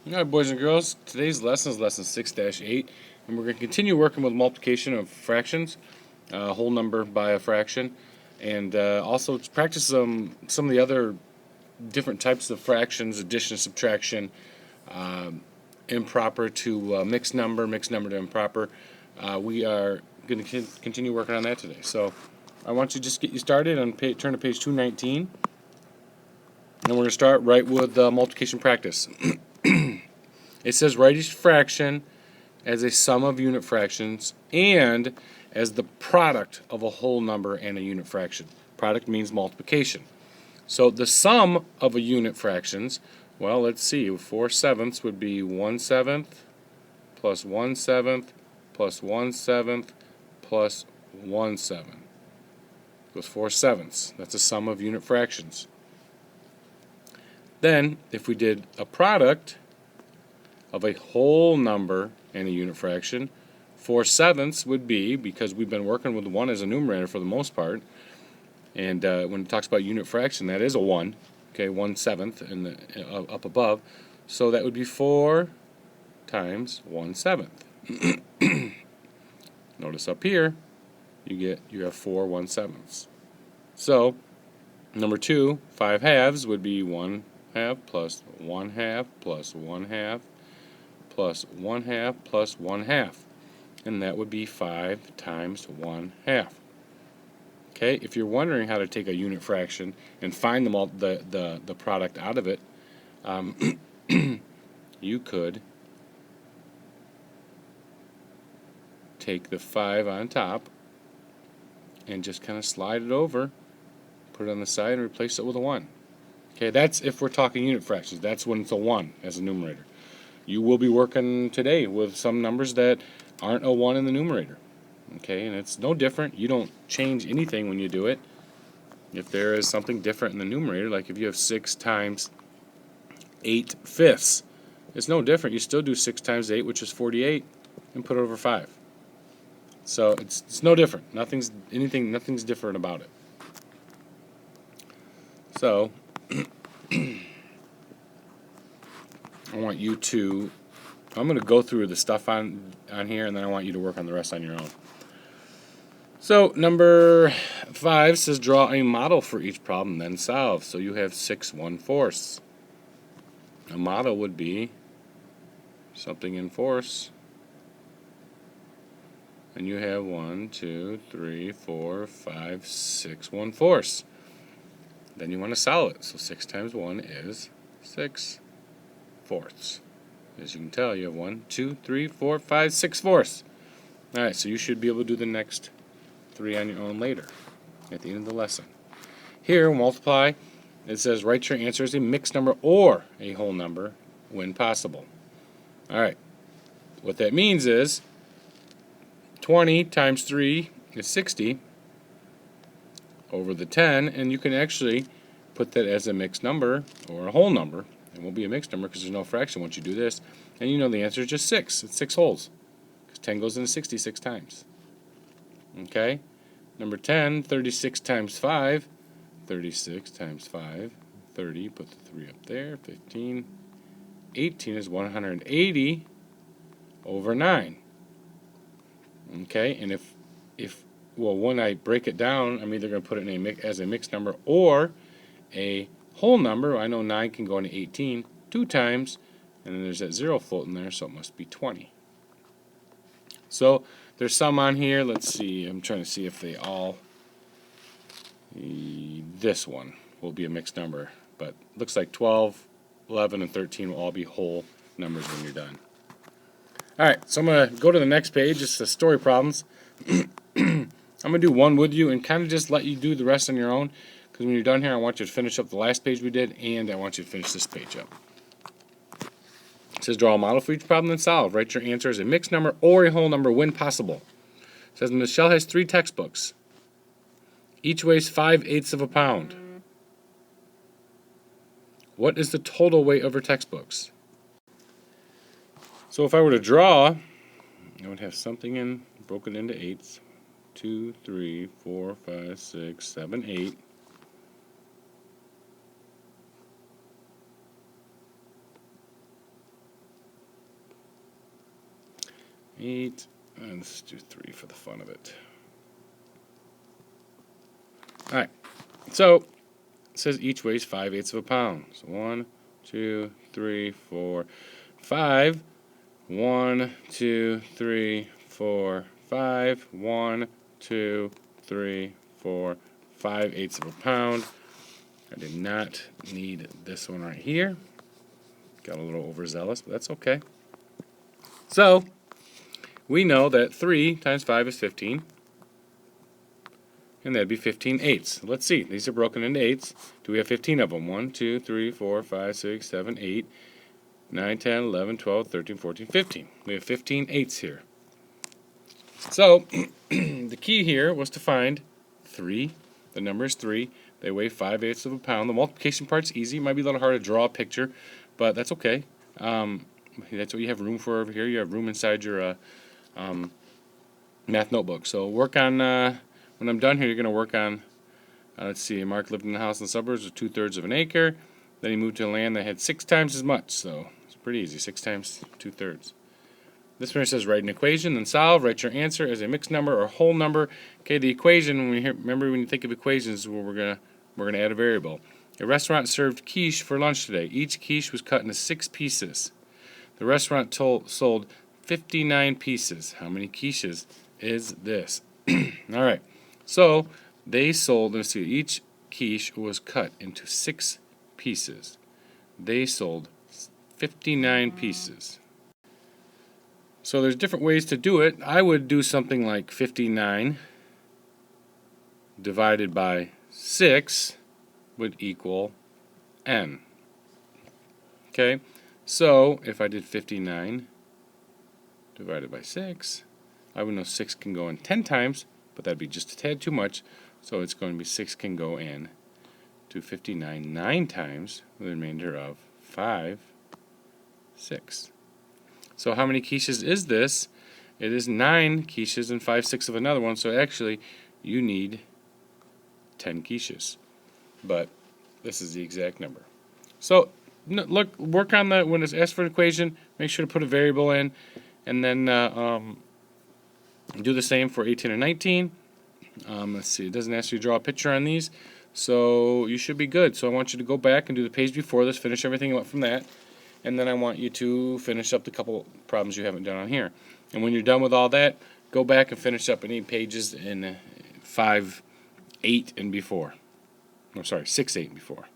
Alright, boys and girls, today's lesson is lesson 6-8, and we're going to continue working with multiplication of fractions, a whole number by a fraction, and also to practice some of the other different types of fractions, addition, subtraction, improper to mixed number to improper. We are going to continue working on that today. So I want to just get you started on turn to page 219, and we're going to start right with multiplication practice. It says write each fraction as a sum of unit fractions and as the product of a whole number and a unit fraction. Product means multiplication. So the sum of a unit fractions, well, let's see, 4/7 would be 1/7 plus 1/7 plus 1/7 plus 1/7. Those 4/7. That's a sum of unit fractions. Then, if we did a product of a whole number and a unit fraction, 4/7 would be, because we've been working with 1 as a numerator for the most part, and when it talks about unit fraction, that is a 1, okay, 1/7 up above, so that would be 4 times 1/7. Notice up here, you have 4 1/7. So, number 2, 5/2 would be 1/2 plus 1/2 plus 1/2 plus 1/2 plus 1/2, and that would be 5 times 1/2. Okay, if you're wondering how to take a unit fraction and find the product out of it, you could take the 5 on top and just kind of slide it over, put it on the side, and replace it with a 1. Okay, that's if we're talking unit fractions. That's when it's a 1 as a numerator. You will be working today with some numbers that aren't a 1 in the numerator. Okay, and it's no different. You don't change anything when you do it. If there is something different in the numerator, like if you have 6 times 8/5, it's no different. You still do 6 times 8, which is 48, and put it over 5. So it's no different. Nothing's different about it. So I want you to, I'm going to go through the stuff on here, and then I want you to work on the rest on your own. So number 5 says draw a model for each problem, then solve. So you have 6 1/4. A model would be something in fourths. And you have 1, 2, 3, 4, 5, 6 1/4. Then you want to solve it. So 6 times 1 is 6/4. As you can tell, you have 1, 2, 3, 4, 5, 6/4. Alright, so you should be able to do the next 3 on your own later, at the end of the lesson. Here, multiply, it says write your answer as a mixed number or a whole number when possible. Alright, what that means is 20 times 3 is 60 over the 10, and you can actually put that as a mixed number or a whole number. It won't be a mixed number because there's no fraction once you do this, and you know the answer is just 6. It's 6 wholes because 10 goes into 60 6 times. Okay, number 10, 36 times 5, 36 times 5, 30, put the 3 up there, 15, 18 is 180 over 9. Okay, and well, when I break it down, I'm either going to put it as a mixed number or a whole number. I know 9 can go into 18 2 times, and then there's that 0 floating there, so it must be 20. So there's some on here. Let's see. I'm trying to see if they all. This one will be a mixed number, but looks like 12, 11, and 13 will all be whole numbers when you're done. Alright, so I'm going to go to the next page. It's the story problems. I'm going to do one with you and kind of just let you do the rest on your own, because when you're done here, I want you to finish up the last page we did, and I want you to finish this page up. It says draw a model for each problem and solve. Write your answer as a mixed number or a whole number when possible. It says Michelle has 3 textbooks. Each weighs 5/8 of a pound. What is the total weight of her textbooks? So if I were to draw, I would have something broken into 8s. 2, 3, 4, 5, 6, 7, 8. 8, and let's do 3 for the fun of it. All right, so it says each weighs 5/8 of a pound. So 1, 2, 3, 4, 5. 1, 2, 3, 4, 5. 1, 2, 3, 4, 5/8 of a pound. I did not need this one right here. Got a little overzealous, but that's okay. So we know that 3 times 5 is 15. And that'd be 15/8. Let's see. These are broken into 8s. Do we have 15 of them? 1, 2, 3, 4, 5, 6, 7, 8, 9, 10, 11, 12, 13, 14, 15. We have 15/8 here. So the key here was to find 3. The number is 3. They weigh 5/8 of a pound. The multiplication part's easy. It might be a little hard to draw a picture, but that's okay. That's what you have room for over here. You have room inside your math notebook. So work on, when I'm done here, you're going to work on, let's see, Mark lived in a house in the suburbs with 2/3 of an acre. Then he moved to a land that had 6 times as much. So it's pretty easy, 6 times 2/3. This one says write an equation, then solve. Write your answer as a mixed number or whole number. Okay, the equation, remember when you think of equations, where we're gonna add a variable. A restaurant served quiche for lunch today. Each quiche was cut into 6 pieces. The restaurant sold 59 pieces. How many quiches is this? All right. So they sold, let's see, each quiche was cut into 6 pieces. They sold 59 pieces. So there's different ways to do it. I would do something like 59 divided by 6 would equal n. Okay, so if I did 59 divided by 6, I would know 6 can go in 10 times, but that'd be just a tad too much. So it's going to be 6 can go in to 59 9 times, with a remainder of 5, 6. So how many quiches is this? It is 9 quiches and 5/6 of another one. So actually, you need 10 quiches. But this is the exact number. So look, work on that when it's asked for an equation. Make sure to put a variable in, and then do the same for 18 and 19. Let's see. It doesn't ask you to draw a picture on these, so you should be good. So I want you to go back and do the page before this. Finish everything up from that. And then I want you to finish up the couple problems you haven't done on here. And when you're done with all that, go back and finish up any pages in 5, 8, and before. 6, 8, and before.